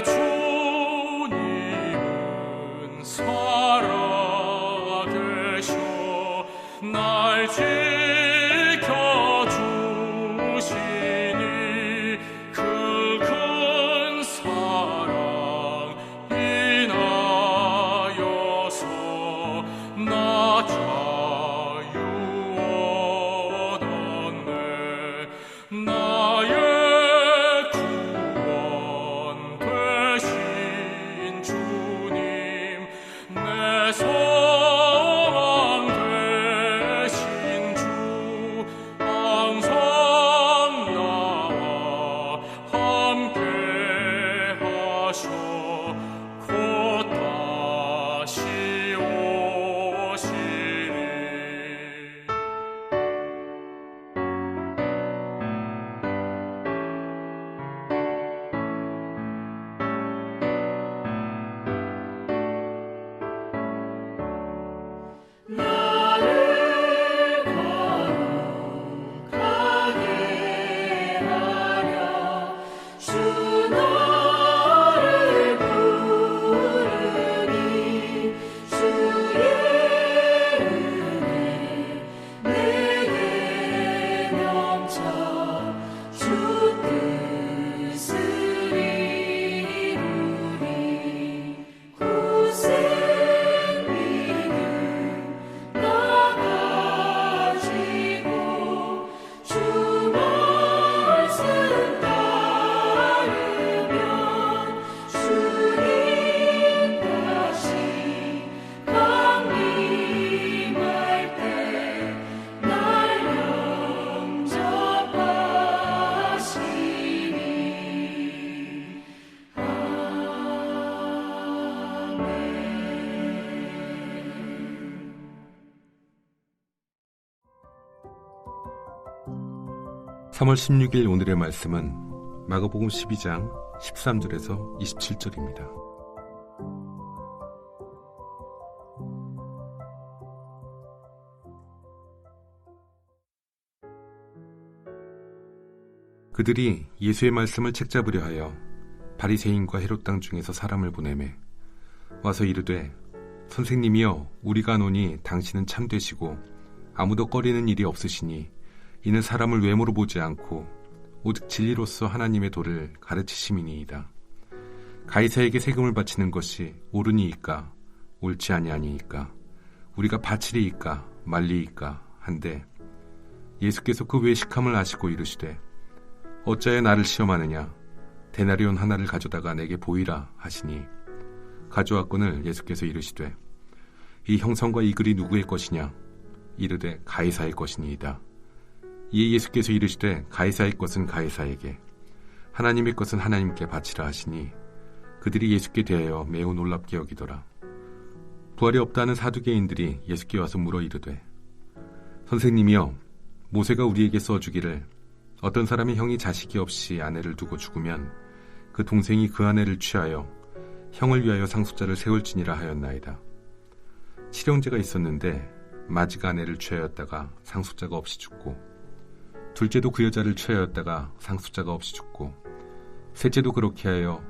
주님은 살아계셔 날 지켜주시니 그 큰 사랑 인하여서 나 자유 얻었네 나의 구원 되신 주님 내 소망 되신 주 항상 나와 함께 하셔 곧 다시 오시리 나를 거룩하게 하려 주 너를 부르니 주의 은혜 내게 넘쳐 주 뜻을 이루리 고생 믿음 나가지고 주 말씀 따르면 주님 다시 강림할 때 날 영접하시리 아멘. 3월 16일 오늘의 말씀은 마가복음 12장 13절에서 27절입니다. 그들이 예수의 말씀을 책잡으려 하여 바리새인과 헤롯 땅 중에서 사람을 보내매 와서 이르되 선생님이여 우리가 아노니 당신은 참되시고 아무도 꺼리는 일이 없으시니 이는 사람을 외모로 보지 않고 오직 진리로서 하나님의 도를 가르치심이니이다. 가이사에게 세금을 바치는 것이 옳으니이까 옳지 아니하니이까 우리가 바치리이까 말리이까 한데 예수께서 그 외식함을 아시고 이르시되 어찌하여 나를 시험하느냐 데나리온 하나를 가져다가 내게 보이라 하시니 가져왔거늘 예수께서 이르시되 이 형성과 이 글이 누구의 것이냐 이르되 가이사의 것이니이다. 이에 예수께서 이르시되 가이사의 것은 가이사에게 하나님의 것은 하나님께 바치라 하시니 그들이 예수께 대하여 매우 놀랍게 여기더라. 부활이 없다는 사두개인들이 예수께 와서 물어 이르되 선생님이여 모세가 우리에게 써주기를 어떤 사람이 형이 자식이 없이 아내를 두고 죽으면 그 동생이 그 아내를 취하여 형을 위하여 상속자를 세울지니라 하였나이다. 칠형제가 있었는데 마지가 아내를 취하였다가 상속자가 없이 죽고 둘째도 그 여자를 취하였다가 상속자가 없이 죽고 셋째도 그렇게 하여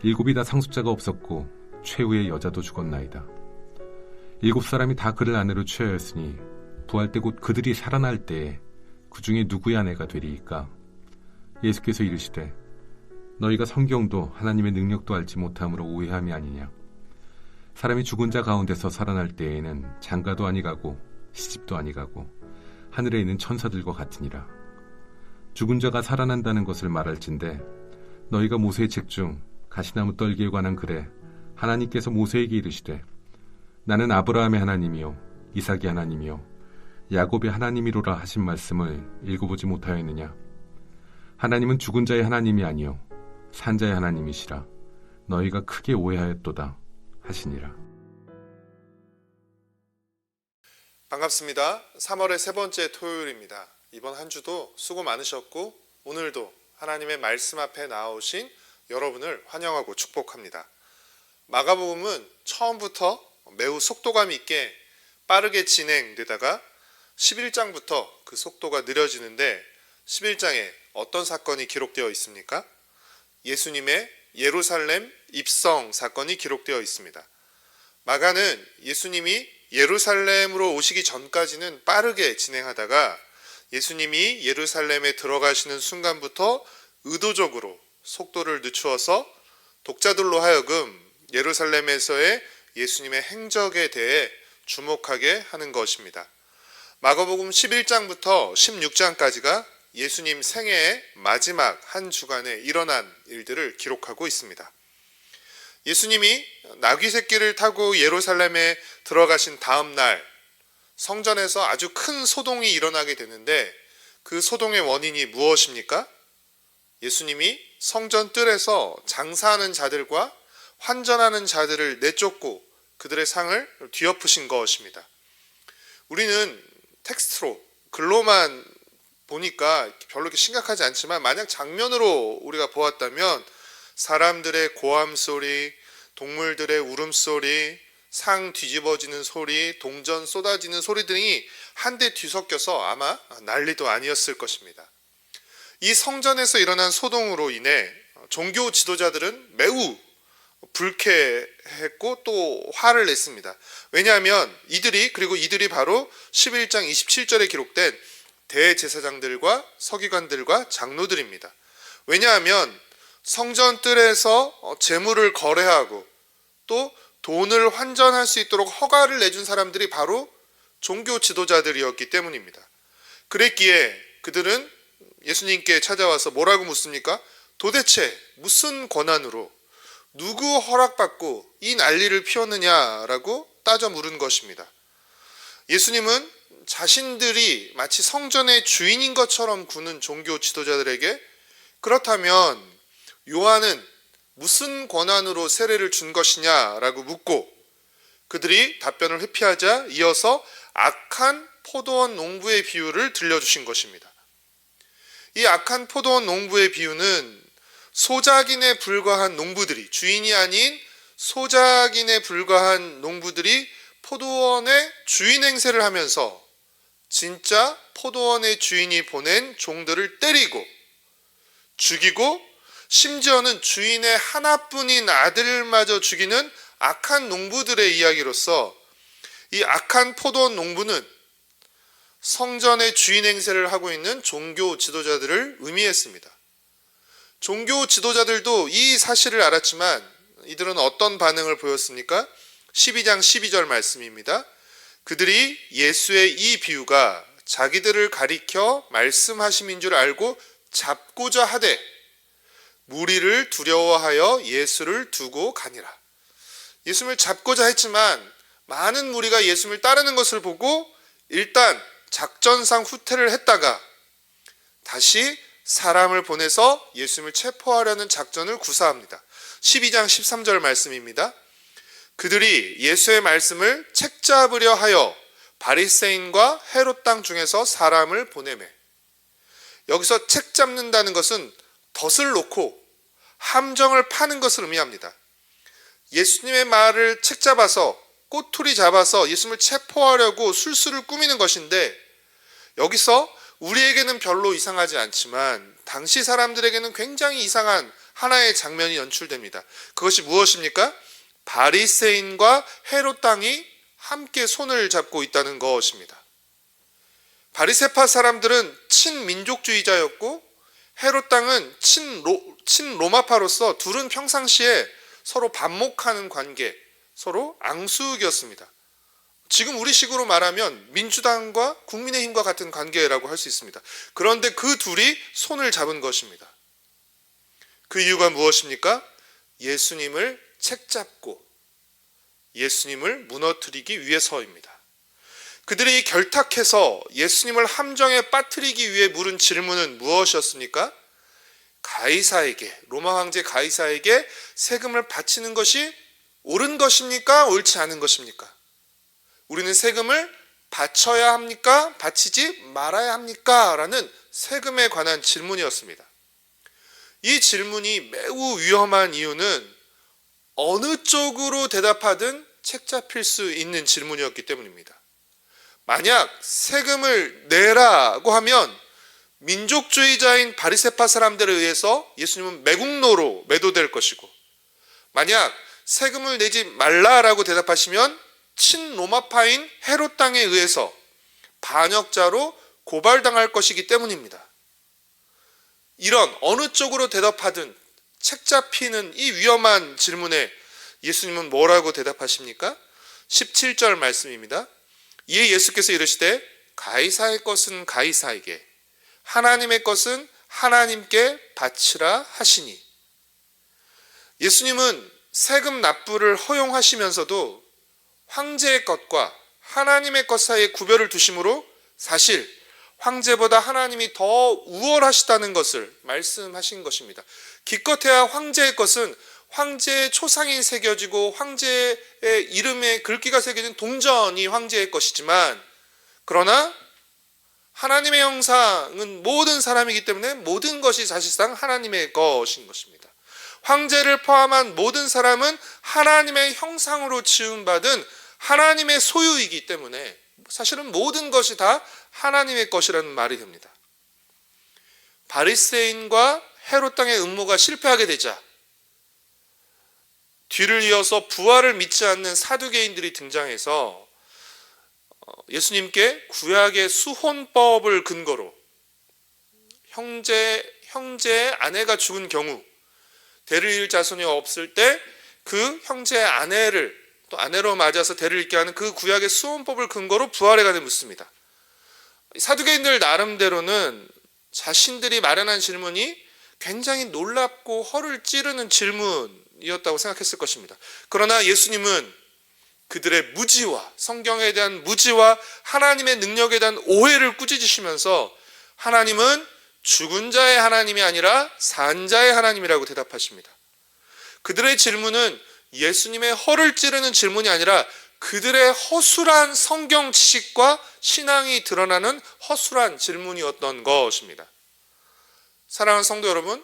일곱이 다 상속자가 없었고 최후의 여자도 죽었나이다. 일곱 사람이 다 그를 아내로 취하였으니 부활 때 곧 그들이 살아날 때에 그 중에 누구의 아내가 되리이까? 예수께서 이르시되 너희가 성경도 하나님의 능력도 알지 못함으로 오해함이 아니냐. 사람이 죽은 자 가운데서 살아날 때에는 장가도 아니가고 시집도 아니가고 하늘에 있는 천사들과 같으니라. 죽은 자가 살아난다는 것을 말할진대 너희가 모세의 책 중 가시나무 떨기에 관한 글에 하나님께서 모세에게 이르시되 나는 아브라함의 하나님이요 이삭의 하나님이요 야곱의 하나님이로라 하신 말씀을 읽어보지 못하였느냐. 하나님은 죽은 자의 하나님이 아니요 산 자의 하나님이시라. 너희가 크게 오해하였도다 하시니라. 반갑습니다. 3월의 세 번째 토요일입니다. 이번 한 주도 수고 많으셨고 오늘도 하나님의 말씀 앞에 나오신 여러분을 환영하고 축복합니다. 마가복음은 처음부터 매우 속도감 있게 빠르게 진행되다가 11장부터 그 속도가 느려지는데 11장에 어떤 사건이 기록되어 있습니까? 예수님의 예루살렘 입성 사건이 기록되어 있습니다. 마가는 예수님이 예루살렘으로 오시기 전까지는 빠르게 진행하다가 예수님이 예루살렘에 들어가시는 순간부터 의도적으로 속도를 늦추어서 독자들로 하여금 예루살렘에서의 예수님의 행적에 대해 주목하게 하는 것입니다. 마가복음 11장부터 16장까지가 예수님 생애의 마지막 한 주간에 일어난 일들을 기록하고 있습니다. 예수님이 나귀 새끼를 타고 예루살렘에 들어가신 다음 날 성전에서 아주 큰 소동이 일어나게 되는데 그 소동의 원인이 무엇입니까? 예수님이 성전 뜰에서 장사하는 자들과 환전하는 자들을 내쫓고 그들의 상을 뒤엎으신 것입니다. 우리는 텍스트로 글로만 보니까 별로 이렇게 심각하지 않지만 만약 장면으로 우리가 보았다면 사람들의 고함 소리, 동물들의 울음소리, 상 뒤집어지는 소리, 동전 쏟아지는 소리들이 한데 뒤섞여서 아마 난리도 아니었을 것입니다. 이 성전에서 일어난 소동으로 인해 종교 지도자들은 매우 불쾌했고 또 화를 냈습니다. 왜냐하면 이들이 바로 11장 27절에 기록된 대제사장들과 서기관들과 장로들입니다. 왜냐하면 성전 뜰에서 재물을 거래하고 또 돈을 환전할 수 있도록 허가를 내준 사람들이 바로 종교 지도자들이었기 때문입니다. 그랬기에 그들은 예수님께 찾아와서 뭐라고 묻습니까? 도대체 무슨 권한으로 누구 허락받고 이 난리를 피웠느냐라고 따져 물은 것입니다. 예수님은 자신들이 마치 성전의 주인인 것처럼 구는 종교 지도자들에게 그렇다면 요한은 무슨 권한으로 세례를 준 것이냐라고 묻고 그들이 답변을 회피하자 이어서 악한 포도원 농부의 비유를 들려주신 것입니다. 이 악한 포도원 농부의 비유는 소작인에 불과한 농부들이, 주인이 아닌 소작인에 불과한 농부들이 포도원의 주인 행세를 하면서 진짜 포도원의 주인이 보낸 종들을 때리고 죽이고 심지어는 주인의 하나뿐인 아들마저 죽이는 악한 농부들의 이야기로서 이 악한 포도원 농부는 성전의 주인 행세를 하고 있는 종교 지도자들을 의미했습니다. 종교 지도자들도 이 사실을 알았지만 이들은 어떤 반응을 보였습니까? 12장 12절 말씀입니다. 그들이 예수의 이 비유가 자기들을 가리켜 말씀하심인 줄 알고 잡고자 하되 무리를 두려워하여 예수를 두고 가니라. 예수님을 잡고자 했지만 많은 무리가 예수님을 따르는 것을 보고 일단 작전상 후퇴를 했다가 다시 사람을 보내서 예수님을 체포하려는 작전을 구사합니다. 12장 13절 말씀입니다. 그들이 예수의 말씀을 책잡으려 하여 바리새인과 헤롯 땅 중에서 사람을 보내매. 여기서 책 잡는다는 것은 덫을 놓고 함정을 파는 것을 의미합니다. 예수님의 말을 책 잡아서 꼬투리 잡아서 예수님을 체포하려고 술수를 꾸미는 것인데 여기서 우리에게는 별로 이상하지 않지만 당시 사람들에게는 굉장히 이상한 하나의 장면이 연출됩니다. 그것이 무엇입니까? 바리새인과 헤롯 땅이 함께 손을 잡고 있다는 것입니다. 바리새파 사람들은 친민족주의자였고 헤롯 땅은 친로마파로서 둘은 평상시에 서로 반목하는 관계, 서로 앙숙이었습니다. 지금 우리식으로 말하면 민주당과 국민의힘과 같은 관계라고 할 수 있습니다. 그런데 그 둘이 손을 잡은 것입니다. 그 이유가 무엇입니까? 예수님을 책잡고 예수님을 무너뜨리기 위해서입니다. 그들이 결탁해서 예수님을 함정에 빠뜨리기 위해 물은 질문은 무엇이었습니까? 가이사에게, 로마 황제 가이사에게 세금을 바치는 것이 옳은 것입니까? 옳지 않은 것입니까? 우리는 세금을 바쳐야 합니까? 바치지 말아야 합니까? 라는 세금에 관한 질문이었습니다. 이 질문이 매우 위험한 이유는 어느 쪽으로 대답하든 책 잡힐 수 있는 질문이었기 때문입니다. 만약 세금을 내라고 하면 민족주의자인 바리새파 사람들에 의해서 예수님은 매국노로 매도될 것이고, 만약 세금을 내지 말라라고 대답하시면 친로마파인 헤롯 땅에 의해서 반역자로 고발당할 것이기 때문입니다. 이런 어느 쪽으로 대답하든 책 잡히는 이 위험한 질문에 예수님은 뭐라고 대답하십니까? 17절 말씀입니다. 이에 예수께서 이르시되 가이사의 것은 가이사에게, 하나님의 것은 하나님께 바치라 하시니. 예수님은 세금 납부를 허용하시면서도 황제의 것과 하나님의 것 사이에 구별을 두심으로 사실 황제보다 하나님이 더 우월하시다는 것을 말씀하신 것입니다. 기껏해야 황제의 것은 황제의 초상이 새겨지고 황제의 이름에 글귀가 새겨진 동전이 황제의 것이지만, 그러나 하나님의 형상은 모든 사람이기 때문에 모든 것이 사실상 하나님의 것인 것입니다. 황제를 포함한 모든 사람은 하나님의 형상으로 지음받은 하나님의 소유이기 때문에 사실은 모든 것이 다 하나님의 것이라는 말이 됩니다. 바리새인과 헤롯 땅의 음모가 실패하게 되자 뒤를 이어서 부활을 믿지 않는 사두개인들이 등장해서 예수님께 구약의 수혼법을 근거로 형제의 아내가 죽은 경우 대를 이을 자손이 없을 때 그 형제의 아내를 또 아내로 맞아서 대를 잇게 하는 그 구약의 수혼법을 근거로 부활에 관해 묻습니다. 사두개인들 나름대로는 자신들이 마련한 질문이 굉장히 놀랍고 허를 찌르는 질문이었다고 생각했을 것입니다. 그러나 예수님은 그들의 무지와 성경에 대한 무지와 하나님의 능력에 대한 오해를 꾸짖으시면서 하나님은 죽은 자의 하나님이 아니라 산 자의 하나님이라고 대답하십니다. 그들의 질문은 예수님의 허를 찌르는 질문이 아니라 그들의 허술한 성경 지식과 신앙이 드러나는 허술한 질문이었던 것입니다. 사랑하는 성도 여러분,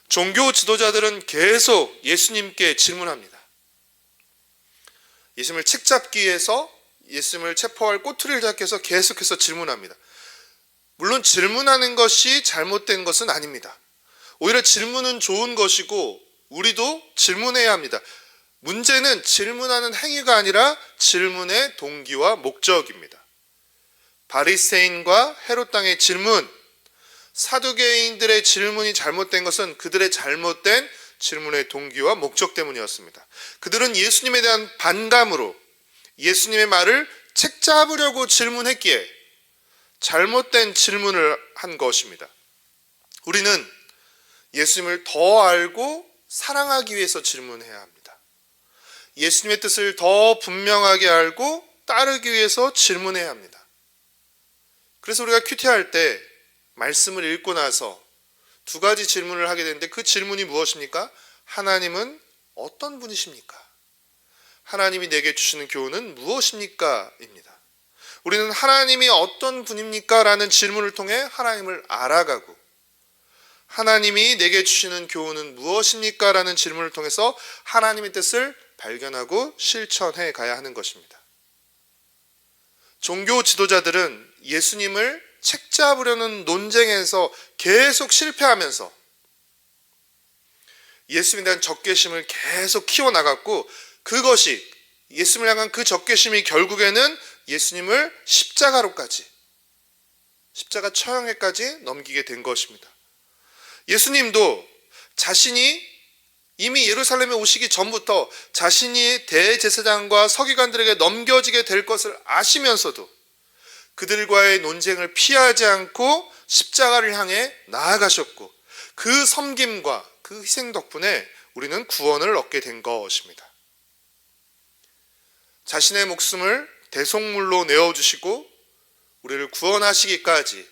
종교 지도자들은 계속 예수님께 질문합니다. 예수님을 책잡기 위해서 예수님을 체포할 꼬투리를 잡기 위해서 계속해서 질문합니다. 물론 질문하는 것이 잘못된 것은 아닙니다. 오히려 질문은 좋은 것이고 우리도 질문해야 합니다. 문제는 질문하는 행위가 아니라 질문의 동기와 목적입니다. 바리새인과 헤롯 땅의 질문, 사두개인들의 질문이 잘못된 것은 그들의 잘못된 질문의 동기와 목적 때문이었습니다. 그들은 예수님에 대한 반감으로 예수님의 말을 책잡으려고 질문했기에 잘못된 질문을 한 것입니다. 우리는 예수님을 더 알고 사랑하기 위해서 질문해야 합니다. 예수님의 뜻을 더 분명하게 알고 따르기 위해서 질문해야 합니다. 그래서 우리가 큐티할 때 말씀을 읽고 나서 두 가지 질문을 하게 되는데 그 질문이 무엇입니까? 하나님은 어떤 분이십니까? 하나님이 내게 주시는 교훈은 무엇입니까? 입니다. 우리는 하나님이 어떤 분입니까? 라는 질문을 통해 하나님을 알아가고 하나님이 내게 주시는 교훈은 무엇입니까? 라는 질문을 통해서 하나님의 뜻을 발견하고 실천해 가야 하는 것입니다. 종교 지도자들은 예수님을 책잡으려는 논쟁에서 계속 실패하면서 예수님에 대한 적개심을 계속 키워나갔고 그것이 예수님을 향한 그 적개심이 결국에는 예수님을 십자가로까지 십자가 처형에까지 넘기게 된 것입니다. 예수님도 자신이 이미 예루살렘에 오시기 전부터 자신이 대제사장과 서기관들에게 넘겨지게 될 것을 아시면서도 그들과의 논쟁을 피하지 않고 십자가를 향해 나아가셨고 그 섬김과 그 희생 덕분에 우리는 구원을 얻게 된 것입니다. 자신의 목숨을 대속물로 내어주시고 우리를 구원하시기까지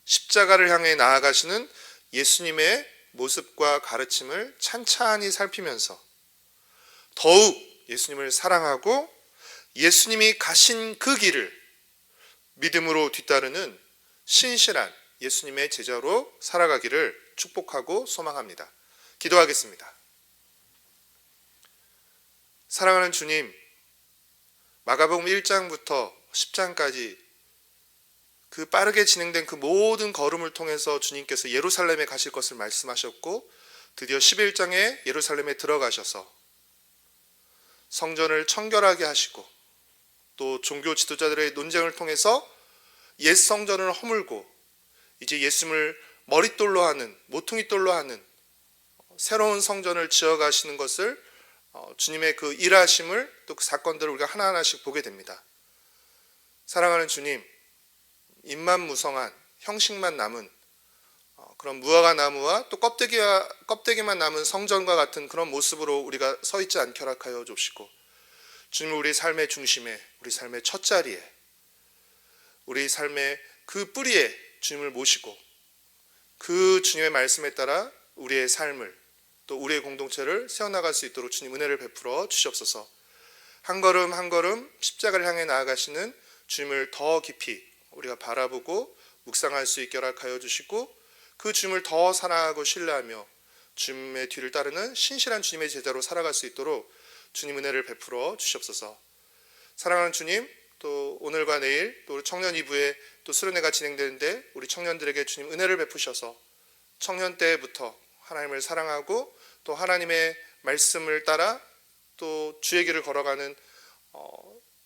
십자가를 향해 나아가시는 예수님의 모습과 가르침을 찬찬히 살피면서 더욱 예수님을 사랑하고 예수님이 가신 그 길을 믿음으로 뒤따르는 신실한 예수님의 제자로 살아가기를 축복하고 소망합니다. 기도하겠습니다. 사랑하는 주님, 마가복음 1장부터 10장까지 그 빠르게 진행된 그 모든 걸음을 통해서 주님께서 예루살렘에 가실 것을 말씀하셨고 드디어 11장에 예루살렘에 들어가셔서 성전을 청결하게 하시고 또 종교 지도자들의 논쟁을 통해서 옛 성전을 허물고 이제 예수님을 머릿돌로 하는, 모퉁이돌로 하는 새로운 성전을 지어가시는 것을 주님의 그 일하심을 또 그 사건들을 우리가 하나하나씩 보게 됩니다. 사랑하는 주님, 잎만 무성한 형식만 남은 그런 무화과 나무와 또 껍데기만 남은 성전과 같은 그런 모습으로 우리가 서 있지 않게 허락하여 주시고 주님 우리 삶의 중심에, 우리 삶의 첫 자리에, 우리 삶의 그 뿌리에 주님을 모시고 그 주님의 말씀에 따라 우리의 삶을 또 우리의 공동체를 세워나갈 수 있도록 주님 은혜를 베풀어 주시옵소서. 한 걸음 한 걸음 십자가를 향해 나아가시는 주님을 더 깊이 우리가 바라보고 묵상할 수 있게 허락하여 주시고 그 주님을 더 사랑하고 신뢰하며 주님의 뒤를 따르는 신실한 주님의 제자로 살아갈 수 있도록 주님 은혜를 베풀어 주시옵소서. 사랑하는 주님, 또 오늘과 내일 또 청년 2부에 또 수련회가 진행되는데 우리 청년들에게 주님 은혜를 베푸셔서 청년 때부터 하나님을 사랑하고 또 하나님의 말씀을 따라 또 주의 길을 걸어가는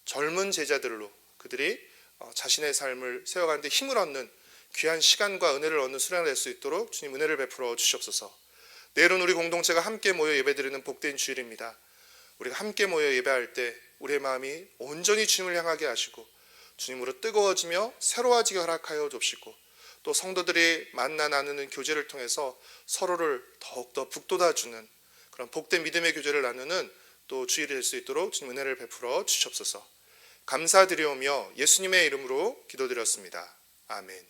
젊은 제자들로 그들이 자신의 삶을 세워가는 데 힘을 얻는 귀한 시간과 은혜를 얻는 수련회가 될 수 있도록 주님 은혜를 베풀어 주시옵소서. 내일은 우리 공동체가 함께 모여 예배드리는 복된 주일입니다. 우리가 함께 모여 예배할 때 우리의 마음이 온전히 주님을 향하게 하시고 주님으로 뜨거워지며 새로워지게 허락하여 주시고 또 성도들이 만나 나누는 교제를 통해서 서로를 더욱더 북돋아주는 그런 복된 믿음의 교제를 나누는 또 주일이 될 수 있도록 주님 은혜를 베풀어 주시옵소서. 감사드리오며 예수님의 이름으로 기도드렸습니다. 아멘.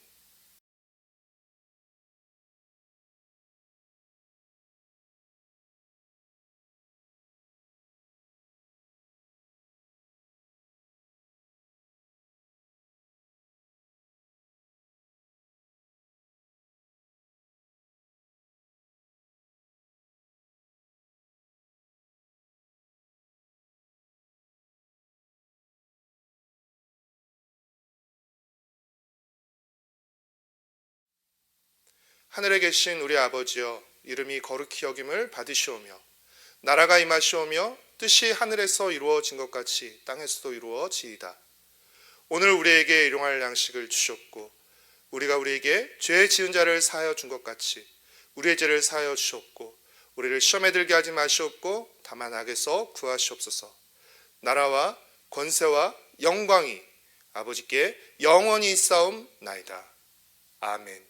하늘에 계신 우리 아버지여, 이름이 거룩히 여김을 받으시오며 나라가 임하시오며 뜻이 하늘에서 이루어진 것 같이 땅에서도 이루어지이다. 오늘 우리에게 일용할 양식을 주셨고 우리가 우리에게 죄 지은 자를 사하여 준 것 같이 우리의 죄를 사하여 주셨고 우리를 시험에 들게 하지 마시옵고 다만 악에서 구하시옵소서. 나라와 권세와 영광이 아버지께 영원히 있사옵나이다. 아멘.